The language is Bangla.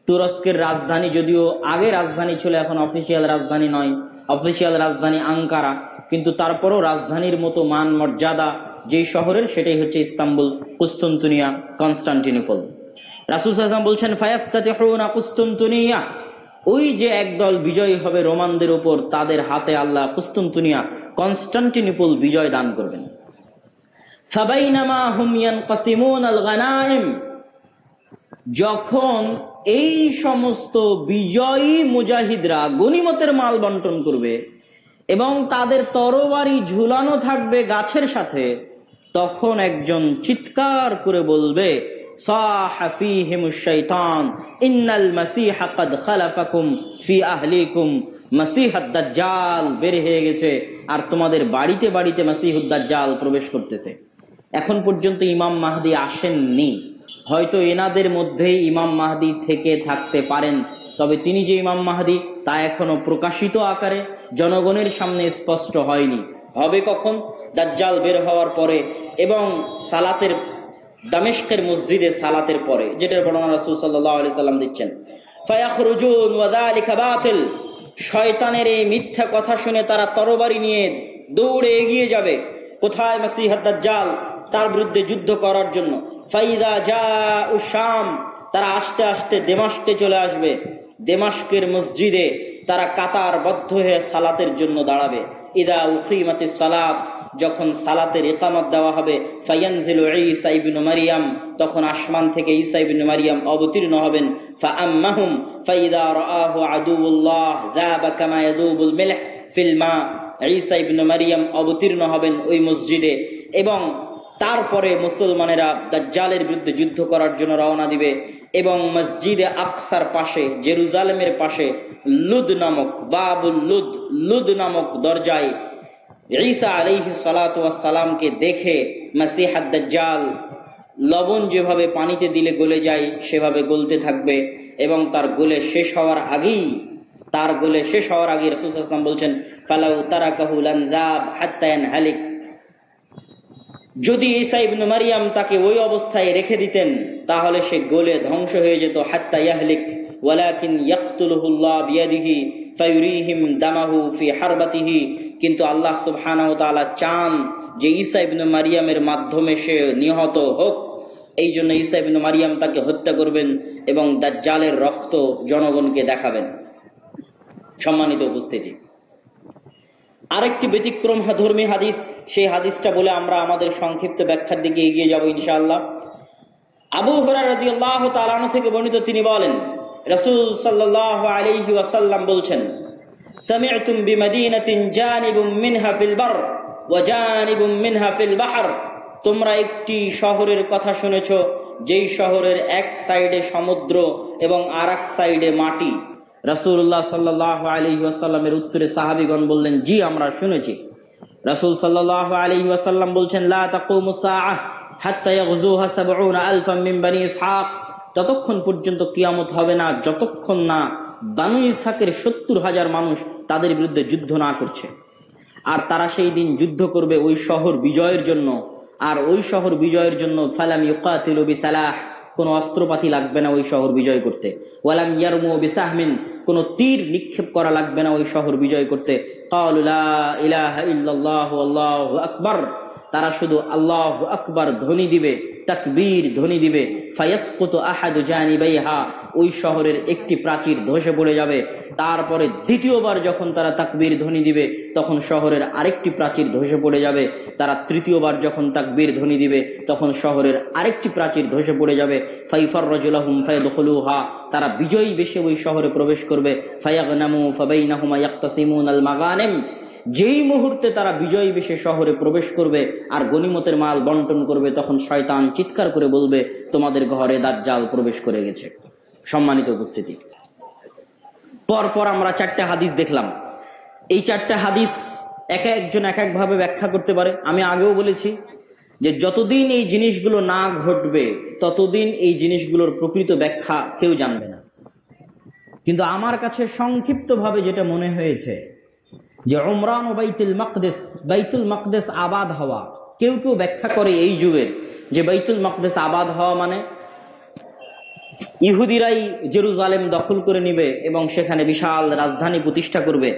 তুরস্কের রাজধানী, যদিও আগে রাজধানী ছিল, এখন অফিসিয়াল রাজধানী নয়, অফিসিয়াল রাজধানী আঙ্কারা, কিন্তু তারপরও রাজধানীর মতো মান মর্যাদা যেই শহরের, সেটাই হচ্ছে ইস্তাম্বুল, কুস্তুনতুনিয়া, কনস্টান্টিনোপল। রাসূল সাল্লাল্লাহু আলাইহি ওয়াসাল্লাম বলছেন ফায়াফতাতিহুনা কুস্তুনতুনিয়া, ওই যে একদল বিজয়ী হবে রোমানদের উপর, তাদের হাতে আল্লাহ কুস্তুনতুনিয়া, কনস্টান্টিনোপল বিজয় দান করবেন। ফাবাইনামা হুম ইয়ানকাসিমুনাল গানাইম, যখন এই সমস্ত বিজয়ী মুজাহিদরা গনিমতের মাল বন্টন করবে এবং তাদের তরবারি ঝুলানো থাকবে গাছের সাথে, তখন একজন চিৎকার করে বলবে সাহা ফীহিমুশ শাইতান ইন্নাল মাসীহা ক্বাদ খালাফাকুম ফি আহলিকুম, মাসীহুদ দাজ্জাল বের হয়ে গেছে আর তোমাদের বাড়িতে বাড়িতে মাসীহুদ দাজ্জাল প্রবেশ করতেছে। এখন পর্যন্ত ইমাম মাহদী আসেননি, হয়তো এনাদের মধ্যেই ইমাম মাহদী থেকে থাকতে পারেন, তবে তিনি যে ইমাম মাহদী তা এখনো প্রকাশিত আকারে জনগণের সামনে স্পষ্ট হয়নি। হবে কখন? দাজ্জাল বের হওয়ার পরে এবং সালাতের, দামেস্কের মসজিদে সালাতের পরে, যেটার বর্ণনা রাসূল সাল্লাল্লাহু আলাইহি সাল্লাম দিচ্ছেন। ফায়াখরুজুন ওয়া যালিকা বাতিল, শয়তানের এই মিথ্যা কথা শুনে তারা তরবারি নিয়ে দৌড়ে এগিয়ে যাবে কোথায়? মাসীহুদ দাজ্জাল, তার বিরুদ্ধে যুদ্ধ করার জন্য। ফাইদা জাউ শাম, তারা আস্তে আস্তে দেমাস্কে চলে আসবে। দেমাস্কের মসজিদে তারা কাতারবদ্ধ হয়ে সালাতের জন্য দাঁড়াবে। ইদা উকিমাতিস সালাত, যখন সালাতের ইকামত দেওয়া হবে, ফায়ানজিলু ঈসা ইবনে মারইয়াম, তখন আসমান থেকে ঈসা ইবনে মারইয়াম অবতীর্ণ হবেন। ফাআম্মাহুম ফাইদা রাআহু আদুউল্লাহ যাবা কামা ইয়াদুবুল মিলহ ফিল মা, ঈসা ইবনে মারইয়াম অবতীর্ণ হবেন ওই মসজিদে এবং তারপরে মুসলমানেরা দাজ্জালের বিরুদ্ধে যুদ্ধ করার জন্য রওনা দিবে এবং মসজিদে আকসার পাশে, জেরুজালেমের পাশে লুদ নামক, বাবুল লুদ, লুদ নামক দরজায় ঈসা আলাইহিস সালাতু ওয়াস সালামকে দেখে মাসীহুদ দাজ্জাল লবণ যেভাবে পানিতে দিলে গলে যায় সেভাবে গলতে থাকবে এবং তার গলে শেষ হওয়ার আগেই, তার গলে শেষ হওয়ার আগে রাসূল সাল্লাল্লাহু আলাইহি ওয়াসাল্লাম বলছেন ফালাউ তারাকাহু লানযাব হাত্তা ইয়ানহালিক, যদি ঈসা ইবনে মারইয়াম তাকে ওই অবস্থায় রেখে দিতেন তাহলে সে গলে ধ্বংস হয়ে যেত। হাত্তা ইয়াহলিক ওয়ালাকিন ইয়াকতুলুহুল্লাহ বিয়াদিহি ফায়ুরিহিম দামাহু ফি হারবাতিহি, কিন্তু আল্লাহ সুবহানাহু ওয়া তাআলা চান যে ঈসা ইবনে মারইয়ামের মাধ্যমে সে নিহত হোক, এই জন্য ঈসা ইবনে মারইয়াম তাকে হত্যা করবেন এবং দাজ্জালের রক্ত জনগণকে দেখাবেন। সম্মানিত উপস্থিতি, আরেকটি ব্যতিক্রম ধর্মী হাদিস, সেই হাদিসটা বলে আমরা আমাদের সংক্ষিপ্ত ব্যাখ্যার দিকে এগিয়ে যাব ইনশাআল্লাহ। আবু হুরায়রা রাদিয়াল্লাহু তাআলা আনহু থেকে বর্ণিত, তিনি বলেন রাসূল সাল্লাল্লাহু আলাইহি ওয়াসাল্লাম বলছেন সামি'তুম বিমাদিনাতিন জানিবুম মিনহা ফিল বার ওয়া জানিবুম মিনহা ফিল বাহর, তোমরা একটি শহরের কথা শুনেছো যেই শহরের এক সাইডে সমুদ্র এবং আরেক সাইডে মাটি। রাসূলুল্লাহ সাল্লাল্লাহু আলাইহি ওয়াসাল্লামের উত্তরে সাহাবীগণ বললেন জি আমরা শুনেছি। রাসূল সাল্লাল্লাহু আলাইহি ওয়াসাল্লাম বলছেন লা তাকুমুস সাআহ হাত্তা ইয়াগজুহা ৭০,০০০ মিন বনি ইসহাক, ততক্ষণ পর্যন্ত কিয়ামত হবে না যতক্ষণ না বানু ইসহাকের ৭০,০০০ মানুষ তাদের বিরুদ্ধে যুদ্ধ না করছে। আর তারা সেই দিন যুদ্ধ করবে ওই শহর বিজয়ের জন্য, আর ওই শহর বিজয়ের জন্য ফালাম ইউকাতিলু বিসালাহ, কোনো অস্ত্রপাতি লাগবে না ওই শহর বিজয় করতে। ওয়ালাম ইয়ারমু বিসাহমিন, কোনো তীর নিক্ষেপ করা লাগবে না ওই শহর বিজয় করতে। ক্বালু লা ইলাহা ইল্লাল্লাহু আল্লাহু আকবার, তারা শুধু আল্লাহু আকবার ধ্বনি দিবে, তাকবীর ধ্বনি দিবে। ফায়াসকুতু আহাদু জানিবাইহা, ওই শহরের একটি প্রাচীর ধসে পড়ে যাবে। তারপরে দ্বিতীয়বার যখন তারা তাকবীর ধ্বনি দিবে তখন শহরের আরেকটি প্রাচীর ধসে পড়ে যাবে। তারা তৃতীয়বার যখন তাকবীর ধ্বনি দিবে তখন শহরের আরেকটি প্রাচীর ধসে পড়ে যাবে। ফাইফাররাজু লাহুম ফায়াদখুলুহা, তারা বিজয়ী বেশে ওই শহরে প্রবেশ করবে। ফায়াগনামু ফাবাইনাহুমা ইয়াকতাসিমুনাল মাগানিম, যেই মুহূর্তে তারা বিজয়ী বেশে শহরে প্রবেশ করবে আর গনিমতের মাল বন্টন করবে, তখন শয়তান চিৎকার করে বলবে তোমাদের ঘরে দাজ্জাল প্রবেশ করে গেছে। সম্মানিত উপস্থিতি, পরপর আমরা 4টা হাদিস দেখলাম। এই 4টা হাদিস এক একজন এক একভাবে ব্যাখ্যা করতে পারে। আমি আগেও বলেছি যে যতদিন এই জিনিসগুলো না ঘটবে ততদিন এই জিনিসগুলোর প্রকৃত ব্যাখ্যা কেউ জানবে না। কিন্তু আমার কাছে সংক্ষিপ্তভাবে যেটা মনে হয়েছে যে উমরান ও বাইতুল মাকদেস আবাদ হওয়া, কেউ কেউ ব্যাখ্যা করে এই যুগের যে বাইতুল মাকদেস আবাদ হওয়া মানে ইহুদিরাই জেরুজালেম দখল করে নিবে এবং সেখানে বিশাল রাজধানী প্রতিষ্ঠা করবে।